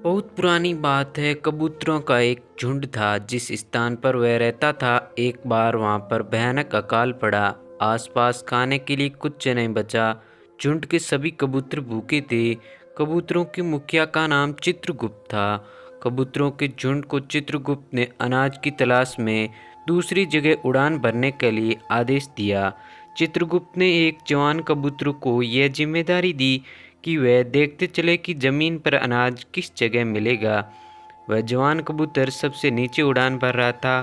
बहुत पुरानी बात है। कबूतरों का एक झुंड था। जिस स्थान पर वह रहता था, एक बार वहां पर भयानक अकाल पड़ा। आसपास खाने के लिए कुछ नहीं बचा। झुंड के सभी कबूतर भूखे थे। कबूतरों के मुखिया का नाम चित्रगुप्त था। कबूतरों के झुंड को चित्रगुप्त ने अनाज की तलाश में दूसरी जगह उड़ान भरने के लिए आदेश दिया। चित्रगुप्त ने एक जवान कबूतर को यह जिम्मेदारी दी कि वह देखते चले कि जमीन पर अनाज किस जगह मिलेगा। वह जवान कबूतर सबसे नीचे उड़ान भर रहा था।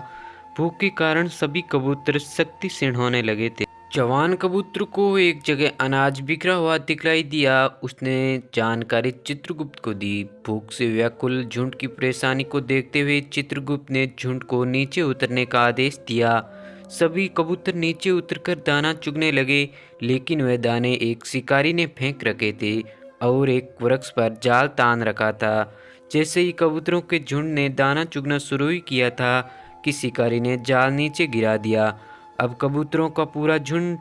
भूख के कारण सभी कबूतर शक्तिहीन होने लगे थे। जवान कबूतर को एक जगह अनाज बिखरा हुआ दिखलाई दिया। उसने जानकारी चित्रगुप्त को दी। भूख से व्याकुल झुंड की परेशानी को देखते हुए चित्रगुप्त ने झुंड को नीचे उतरने का आदेश दिया। सभी कबूतर नीचे उतरकर दाना चुगने लगे, लेकिन वह दाने एक शिकारी ने फेंक रखे थे और एक वृक्ष पर जाल तान रखा था। जैसे ही कबूतरों के झुंड ने दाना चुगना शुरू ही किया था कि शिकारी ने जाल नीचे गिरा दिया। अब कबूतरों का पूरा झुंड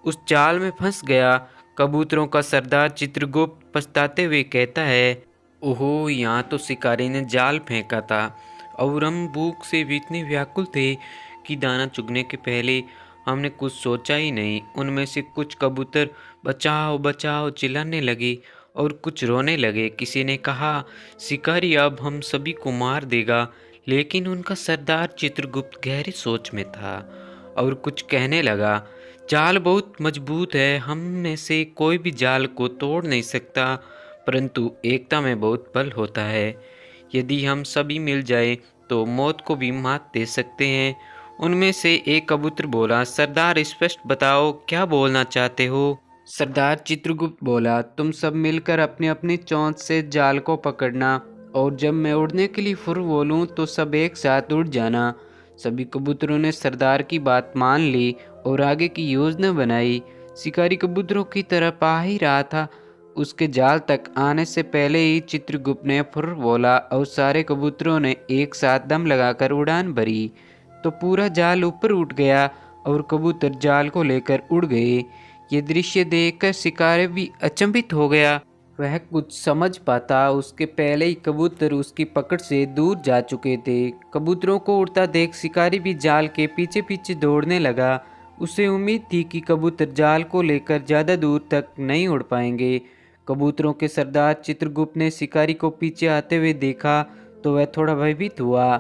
उस जाल में फंस गया। कबूतरों का सरदार चित्रगुप्त पछताते हुए कहता है, ओहो, यहाँ तो शिकारी ने जाल फेंका था और हम भूख से भी इतने व्याकुल थे कि दाना चुगने के पहले हमने कुछ सोचा ही नहीं। उनमें से कुछ कबूतर बचाओ बचाओ चिल्लाने लगे और कुछ रोने लगे। किसी ने कहा, शिकारी अब हम सभी को मार देगा। लेकिन उनका सरदार चित्रगुप्त गहरी सोच में था और कुछ कहने लगा, जाल बहुत मजबूत है, हम में से कोई भी जाल को तोड़ नहीं सकता, परंतु एकता में बहुत बल होता है। यदि हम सभी मिल जाए तो मौत को भी मात दे सकते हैं। उनमें से एक कबूतर बोला, सरदार स्पष्ट बताओ, क्या बोलना चाहते हो? सरदार चित्रगुप्त बोला, तुम सब मिलकर अपनी अपनी चोंच से जाल को पकड़ना और जब मैं उड़ने के लिए फुर बोलूं तो सब एक साथ उड़ जाना। सभी कबूतरों ने सरदार की बात मान ली और आगे की योजना बनाई। शिकारी कबूतरों की तरफ आ ही रहा था। उसके जाल तक आने से पहले ही चित्रगुप्त ने फुर बोला और सारे कबूतरों ने एक साथ दम लगाकर उड़ान भरी। तो पूरा जाल ऊपर उठ गया और कबूतर जाल को लेकर उड़ गए। ये दृश्य देखकर शिकारी भी अचंभित हो गया। वह कुछ समझ पाता उसके पहले ही कबूतर उसकी पकड़ से दूर जा चुके थे। कबूतरों को उड़ता देख शिकारी भी जाल के पीछे पीछे दौड़ने लगा। उसे उम्मीद थी कि कबूतर जाल को लेकर ज़्यादा दूर तक नहीं उड़ पाएंगे। कबूतरों के सरदार चित्रगुप्त ने शिकारी को पीछे आते हुए देखा तो वह थोड़ा भयभीत हुआ,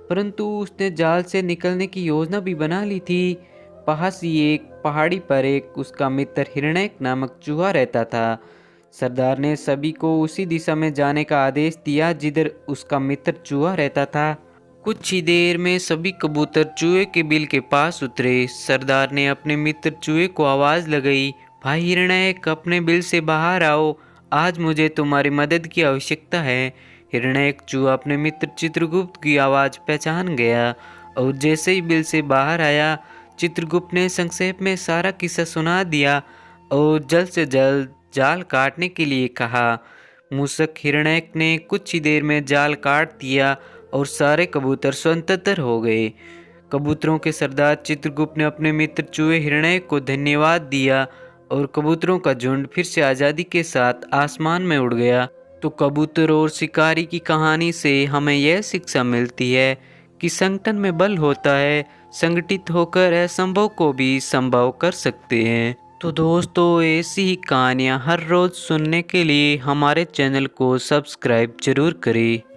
परंतु उसने जाल से निकलने की योजना भी बना ली थी। पास ही एक पहाड़ी पर एक उसका मित्र हिरण्यक नामक चूहा रहता था। सरदार ने सभी को उसी दिशा में जाने का आदेश दिया जिधर उसका मित्र चूहा रहता था। कुछ ही देर में सभी कबूतर चूहे के बिल के पास उतरे। सरदार ने अपने मित्र चूहे को आवाज़ लगाई, भाई हिरण्यक, अपने बिल से बाहर आओ, आज मुझे तुम्हारी मदद की आवश्यकता है। हिरण्यक चूहा अपने मित्र चित्रगुप्त की आवाज़ पहचान गया और जैसे ही बिल से बाहर आया, चित्रगुप्त ने संक्षेप में सारा किस्सा सुना दिया और जल्द से जल्द जाल काटने के लिए कहा। मूषक हिरण्यक ने कुछ ही देर में जाल काट दिया और सारे कबूतर स्वतंत्र हो गए। कबूतरों के सरदार चित्रगुप्त ने अपने मित्र चूहे हिरण्यक को धन्यवाद दिया और कबूतरों का झुंड फिर से आज़ादी के साथ आसमान में उड़ गया। तो कबूतर और शिकारी की कहानी से हमें यह शिक्षा मिलती है कि संगठन में बल होता है। संगठित होकर असंभव को भी संभव कर सकते हैं। तो दोस्तों, ऐसी ही कहानियाँ हर रोज़ सुनने के लिए हमारे चैनल को सब्सक्राइब जरूर करें।